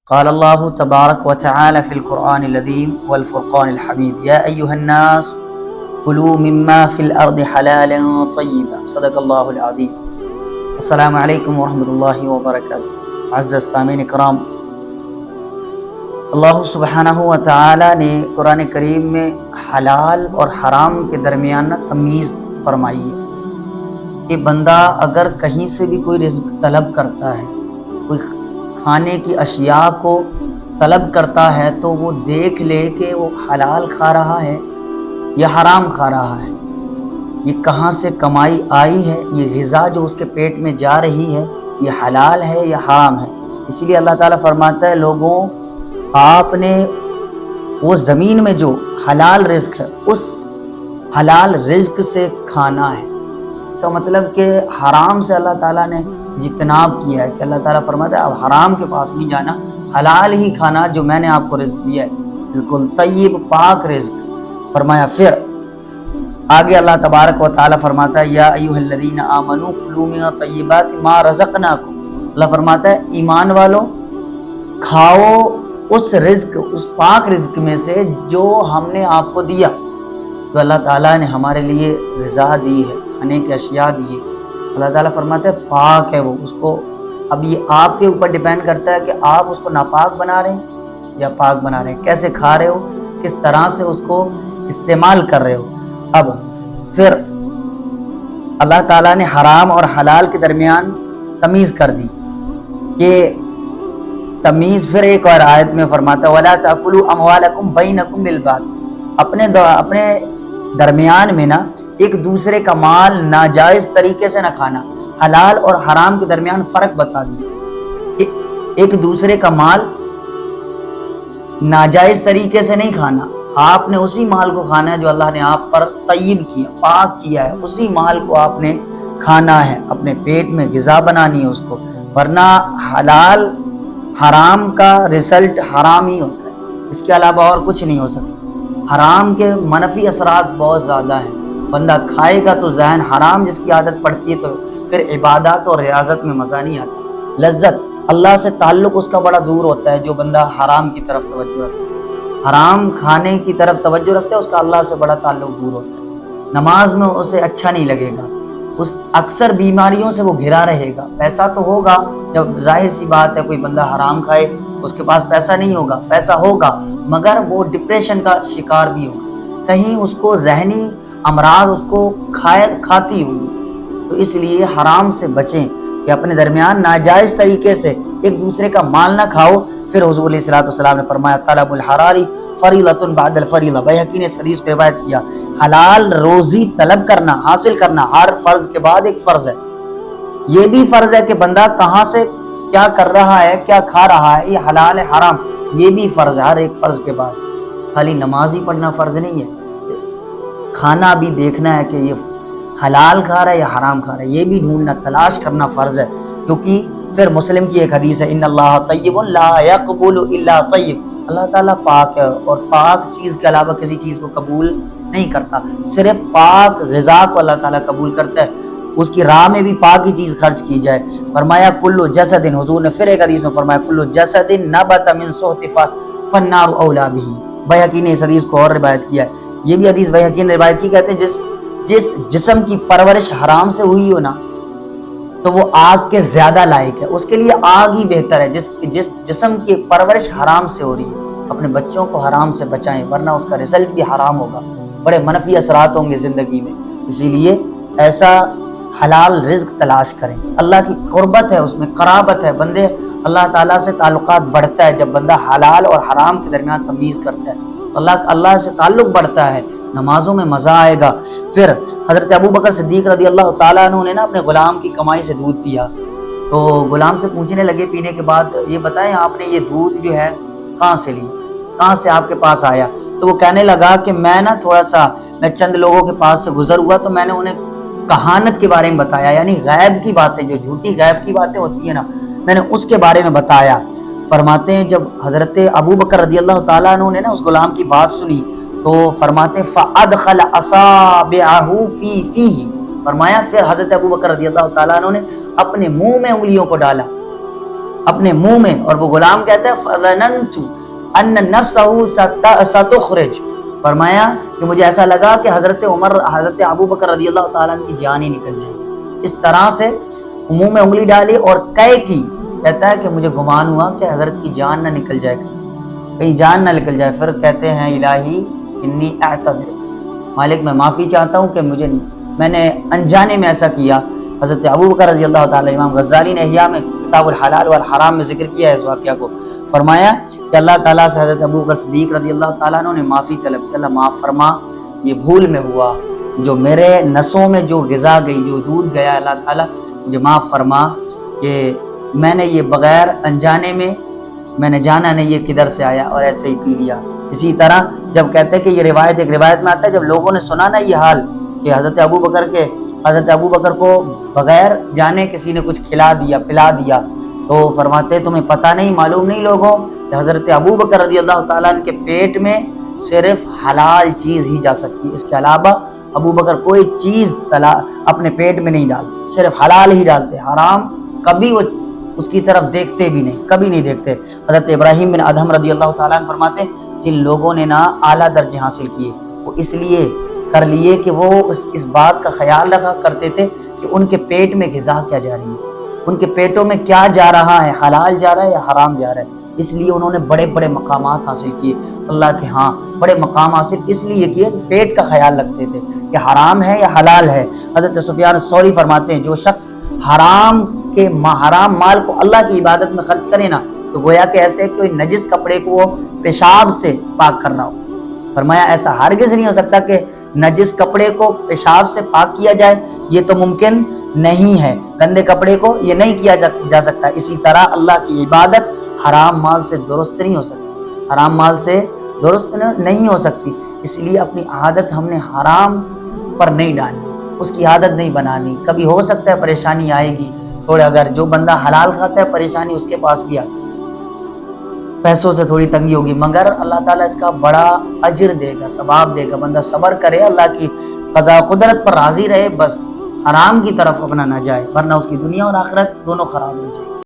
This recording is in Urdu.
قال الله تبارك وتعالى في القرآن العظيم والفرقان الحميد يا أيها الناس كلوا مما في الأرض حلالا طيبا صدق الله العظيم. السلام علیکم ورحمۃ اللہ وبرکاتہ. معزز سامعین کرام، اللہ سبحانہ و تعالی نے قرآن کریم میں حلال اور حرام کے درمیان تمیز فرمائی ہے کہ بندہ اگر کہیں سے بھی کوئی رزق طلب کرتا ہے، کوئی کھانے کی اشیاء کو طلب کرتا ہے، تو وہ دیکھ لے کہ وہ حلال کھا رہا ہے یا حرام کھا رہا ہے، یہ کہاں سے کمائی آئی ہے، یہ غذا جو اس کے پیٹ میں جا رہی ہے یہ حلال ہے یا حرام ہے. اسی لیے اللہ تعالیٰ فرماتا ہے لوگوں، آپ نے وہ زمین میں جو حلال رزق ہے اس حلال رزق سے کھانا ہے. اس کا مطلب کہ حرام سے اللہ تعالیٰ نے اجتناب کیا ہے کہ اللہ تعالیٰ فرماتا ہے اب حرام کے پاس نہیں جانا، حلال ہی کھانا جو میں نے آپ کو رزق دیا ہے، بالکل طیب پاک رزق. فرمایا پھر آگے اللہ تبارک و تعالیٰ فرماتا ہے یا ایھا الذین آمنوا کلوا من طیبات ما رزقناکم. اللہ فرماتا ہے ایمان والو، کھاؤ اس رزق، اس پاک رزق میں سے جو ہم نے آپ کو دیا. تو اللہ تعالیٰ نے ہمارے لیے غذا دی ہے، کھانے کی اشیاء دی ہے. اللہ تعالیٰ فرماتا ہے پاک ہے وہ، اس کو اب یہ آپ کے اوپر ڈیپینڈ کرتا ہے کہ آپ اس کو ناپاک بنا رہے ہیں یا پاک بنا رہے ہیں، کیسے کھا رہے ہو، کس طرح سے اس کو استعمال کر رہے ہو. اب پھر اللہ تعالیٰ نے حرام اور حلال کے درمیان تمیز کر دی کہ تمیز پھر ایک اور آیت میں فرماتا ہے وَلَا تَأْكُلُوا أَمْوَالَكُمْ بَيْنَكُمْ بِالْبَاطِلِ. اپنے درمیان میں نا ایک دوسرے کا مال ناجائز طریقے سے نہ کھانا. حلال اور حرام کے درمیان فرق بتا دیا. ایک دوسرے کا مال ناجائز طریقے سے نہیں کھانا، آپ نے اسی مال کو کھانا ہے جو اللہ نے آپ پر طیب کیا، پاک کیا ہے، اسی مال کو آپ نے کھانا ہے، اپنے پیٹ میں غذا بنانی ہے اس کو. ورنہ حلال حرام کا رزلٹ حرام ہی ہوتا ہے، اس کے علاوہ اور کچھ نہیں ہو سکتا. حرام کے منفی اثرات بہت زیادہ ہیں. بندہ کھائے گا تو ذہن حرام جس کی عادت پڑتی ہے تو پھر عبادات اور ریاضت میں مزہ نہیں آتا. لذت اللہ سے تعلق اس کا بڑا دور ہوتا ہے جو بندہ حرام کی طرف توجہ رکھتا ہے، حرام کھانے کی طرف توجہ رکھتا ہے، اس کا اللہ سے بڑا تعلق دور ہوتا ہے. نماز میں اسے اچھا نہیں لگے گا، اس اکثر بیماریوں سے وہ گھرا رہے گا. پیسہ تو ہوگا، جب ظاہر سی بات ہے کوئی بندہ حرام کھائے اس کے پاس پیسہ نہیں ہوگا، پیسہ ہوگا مگر وہ ڈپریشن کا شکار بھی ہوگا، کہیں اس کو ذہنی امراض اس کو کھاتی ہوگی. تو اس لیے حرام سے بچیں کہ اپنے درمیان ناجائز طریقے سے ایک دوسرے کا مال نہ کھاؤ. پھر حضور علیہ الصلوۃ والسلام نے فرمایا طلب الحراری فریضۃ بعد الفریضہ. بیہقی نے اس حدیث کو روایت کیا، حلال روزی طلب کرنا، حاصل کرنا ہر فرض کے بعد ایک فرض ہے. یہ بھی فرض ہے کہ بندہ کہاں سے کیا کر رہا ہے، کیا کھا رہا ہے، یہ حلال ہے حرام، یہ بھی فرض ہے ہر ایک فرض کے بعد. خالی نماز ہی پڑھنا فرض نہیں ہے، کھانا بھی دیکھنا ہے کہ یہ حلال کھا رہا ہے یا حرام کھا رہا ہے، یہ بھی ڈھونڈنا تلاش کرنا فرض ہے. کیونکہ پھر مسلم کی ایک حدیث ہے ان اللہ طیب لا یقبل الا طیب. اللہ تعالیٰ پاک ہے اور پاک چیز کے علاوہ کسی چیز کو قبول نہیں کرتا، صرف پاک غذا کو اللہ تعالیٰ قبول کرتا ہے. اس کی راہ میں بھی پاک ہی چیز خرچ کی جائے. فرمایا کل جسد، حضور نے پھر ایک حدیث میں فرمایا کل جسد نبت من صحت فالنار اولی بہ. بیہقی نے اس حدیث کو اور روایت کیا ہے. یہ بھی حدیث بیہقی نے روایت کی، کہتے ہیں جس جسم کی پرورش حرام سے ہوئی ہو نا تو وہ آگ کے زیادہ لائق ہے، اس کے لیے آگ ہی بہتر ہے. جس جسم کی پرورش حرام سے ہو رہی ہے اپنے بچوں کو حرام سے بچائیں، ورنہ اس کا رزلٹ بھی حرام ہوگا، بڑے منفی اثرات ہوں گے زندگی میں. اسی لیے ایسا حلال رزق تلاش کریں. اللہ کی قربت ہے، اس میں قرابت ہے، بندے اللہ تعالیٰ سے تعلقات بڑھتا ہے جب بندہ حلال اور حرام کے درمیان تمیز کرتا ہے. اللہ سے تعلق بڑھتا ہے، نمازوں میں مزہ آئے گا. پھر حضرت ابو بکر صدیق رضی اللہ تعالیٰ عنہ نے نا اپنے غلام کی کمائی سے دودھ پیا. تو غلام سے پوچھنے لگے پینے کے بعد یہ بتائیں آپ نے یہ دودھ جو ہے کہاں سے لی، کہاں سے آپ کے پاس آیا؟ تو وہ کہنے لگا کہ میں نا میں چند لوگوں کے پاس سے گزر ہوا تو میں نے انہیں کہانت کے بارے میں بتایا، یعنی غیب کی باتیں، جو جھوٹی غیب کی باتیں ہوتی ہیں نا، میں نے اس کے بارے میں بتایا. فرماتے ہیں جب حضرت ابو بکر رضی اللہ تعالیٰ عنہ نے نا اس غلام کی بات سنی تو فرماتے ہیں فَأَدْخَلَ أَصَابِعَهُ فِي فِيهِ. فرمایا پھر حضرت ابو بکر رضی اللہ تعالیٰ عنہ نے اپنے منہ میں انگلیوں کو ڈالا. اپنے منہ میں، اور وہ غلام کہتا ہے فَظَنَنْتُ أَنَّ نَفْسَهُ سَتُخْرِجُ، فرمایا کہ مجھے ایسا لگا کہ حضرت ابو بکر رضی اللہ تعالیٰ عنہ کی جان ہی نکل جائے گی۔ اس طرح سے منہ میں انگلی ڈالی اور قے کی، کہتا ہے کہ مجھے گمان ہوا کہ حضرت کی جان نہ نکل جائے گا، کہیں جان نہ نکل جائے۔ پھر کہتے ہیں الہی انی اعتذر، مالک میں معافی چاہتا ہوں کہ میں نے انجانے میں ایسا کیا۔ حضرت ابو بکر رضی اللہ تعالیٰ، امام غزالی نے احیاء میں کتاب الحلال والحرام میں ذکر کیا ہے اس واقعہ کو، فرمایا کہ اللہ تعالیٰ سے حضرت ابو بکر صدیق رضی اللہ تعالیٰ عنہ نے معافی طلب کی، اللہ معاف فرما، یہ بھول میں ہوا، جو میرے نسوں میں جو غذا گئی، جو دودھ گیا، اللہ تعالیٰ مجھے معاف فرما کہ میں نے یہ بغیر انجانے میں نے جانا نہیں یہ کدھر سے آیا اور ایسے ہی پی لیا۔ اسی طرح جب کہتے ہیں کہ یہ روایت ایک روایت میں آتا ہے، جب لوگوں نے سنا نا یہ حال کہ حضرت ابو بکر کو بغیر جانے کسی نے کچھ کھلا دیا پلا دیا، تو فرماتے تمہیں پتہ نہیں، معلوم نہیں لوگوں کہ حضرت ابو بکر رضی اللہ تعالیٰ عنہ کے پیٹ میں صرف حلال چیز ہی جا سکتی، اس کے علاوہ ابو بکر کوئی چیز اپنے پیٹ میں نہیں ڈالتے، صرف حلال ہی ڈالتے، حرام کبھی وہ اس کی طرف دیکھتے بھی نہیں، کبھی نہیں دیکھتے۔ حضرت ابراہیم بن ادہم رضی اللہ تعالیٰ عنہ فرماتے ہیں جن لوگوں نے اعلیٰ درجے حاصل کیے وہ اس لیے کر لیے کہ وہ اس بات کا خیال رکھا کرتے تھے کہ ان کے پیٹ میں غذا کیا جا رہی ہے، ان کے پیٹوں میں کیا جا رہا ہے، حلال جا رہا ہے یا حرام جا رہا ہے۔ اس لیے انہوں نے بڑے بڑے مقامات حاصل کیے اللہ کے ہاں، بڑے مقام حاصل اس لیے کیے پیٹ کا خیال رکھتے تھے کہ حرام ہے یا حلال ہے۔ حضرت سفیان الثوری فرماتے ہیں جو شخص حرام مال کو اللہ کی عبادت میں خرچ کرے نا، تو گویا کہ ایسے کوئی نجس کپڑے کو وہ پیشاب سے پاک کرنا ہو۔ فرمایا ایسا ہرگز نہیں ہو سکتا کہ نجس کپڑے کو پیشاب سے پاک کیا جائے، یہ تو ممکن نہیں ہے، گندے کپڑے کو یہ نہیں کیا جا سکتا۔ اسی طرح اللہ کی عبادت حرام مال سے درست نہیں ہو سکتی، حرام مال سے درست نہیں ہو سکتی، اس لیے اپنی عادت ہم نے حرام پر نہیں ڈالنی، اس کی عادت نہیں بنانی۔ کبھی ہو سکتا ہے پریشانی آئے گی تھوڑے، اگر جو بندہ حلال کھاتا ہے پریشانی اس کے پاس بھی آتی ہے، پیسوں سے تھوڑی تنگی ہوگی، مگر اللہ تعالیٰ اس کا بڑا اجر دے گا، ثواب دے گا۔ بندہ صبر کرے، اللہ کی قضا قدرت پر راضی رہے، بس حرام کی طرف اپنا نہ جائے، ورنہ اس کی دنیا اور آخرت دونوں خراب ہو جائے۔